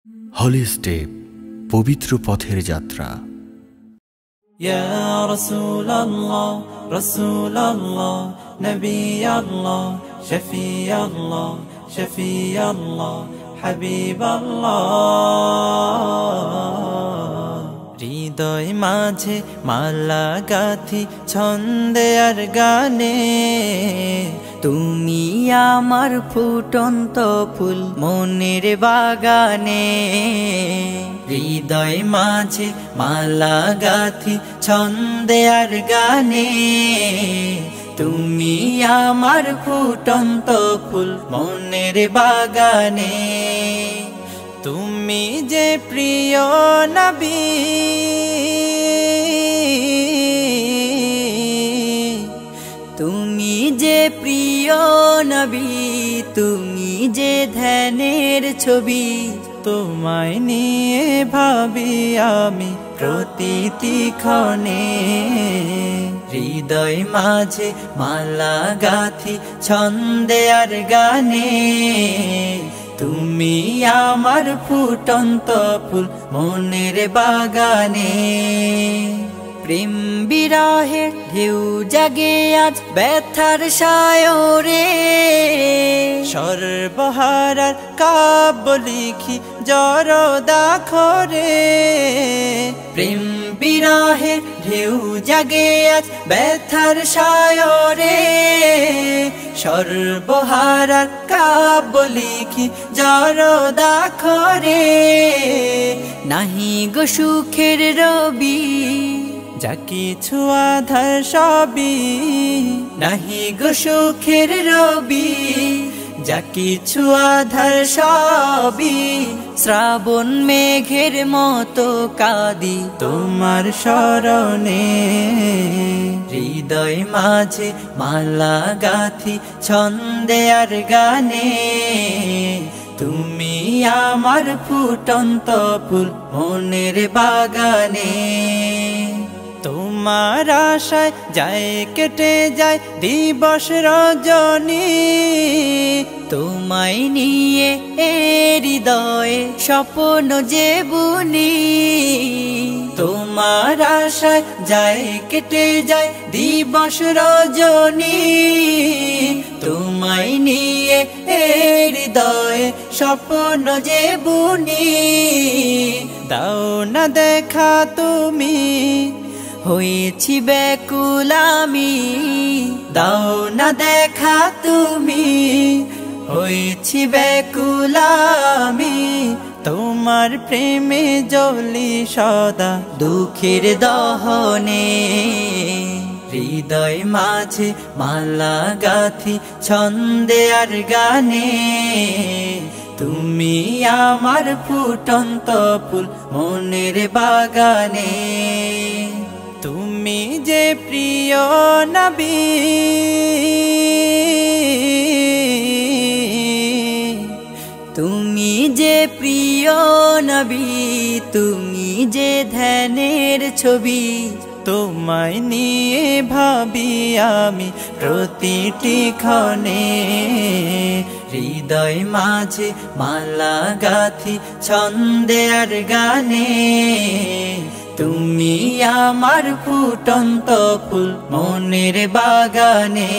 হলি step, পবিত্র পথের যাত্রা। ইয়া রাসূলুল্লাহ রাসূলুল্লাহ নবিয়াল্লাহ শফিয়াল্লাহ শফিয়াল্লাহ হাবিবাল্লাহ। হৃদয় মাঝে মালা গাথি ছন্দে আর গানে, তুমি আমার ফুটন্ত ফুল মনের বাগানে। হৃদয় মাঝে মালা গাথি ছন্দে আর গানে, তুমি আমার ফুটন্ত ফুল মনের বাগানে। তুমি যে প্রিয় নবী, তুমি যে প্রিয় নবী, তুমি যে ধ্যানের ছবি। তোমায় নিয়ে ভাবি আমি প্রতিটি ক্ষণে। হৃদয় মাঝে মালা গাথি ছন্দে আর গানে, তুমি আমার ফুটন্ত ফুল মনের বাগানে। প্রেম বিরহের ঢেউ জাগে আজ ব্যথার সায়রে, সর্বহারার কাব্য লিখি জরদাখরে। প্রেম বিরহের ঢেউ জাগে আজ ব্যথার সায়রে, সর্বহারার কাব্য লিখি জরদাখরে। নাহি গো সুখের রবি, যা কিছু আধার সবই। নাহি গো সুখের রবি, যা কিছু আধার সবই। শ্রাবণ মেঘের মতো কাঁদি তোমার শরণে। হৃদয় মাঝে মালা গাথি ছন্দে আর গানে, তুমি আমার ফুটন্ত ফুল মনের বাগানে। তোমার আশায় যায় কেটে যায় দিবস রজনী, তোমায় নিয়ে হৃদয়ে স্বপ্ন যে বুনি। তোমার আশায় যায় কেটে যায় দিবস রজনী, তোমায় নিয়ে হৃদয়ে স্বপ্ন যে বুনি। দাও না দেখা তুমি, হয়েছি ব্যাকুল আমি। দাও না দেখা তুমি, হয়েছি ব্যাকুল আমি। তোমার প্রেমে জ্বলি সদা দুঃখের দহনে। হৃদয় মাঝে মালা গাথি ছন্দে আর গানে, তুমি আমার ফুটন্ত ফুল মনের বাগানে। তুমি যে প্রিয় নবী, তুমি যে প্রিয় নবী, তুমি যে ধ্যানের ছবি। তোমায় নিয়ে ভাবি আমি প্রতিটি ক্ষণে। হৃদয় মাঝে মালা গাথি ছন্দে আর গানে, তুমি আমার ফুটন্ত ফুল মনের বাগানে।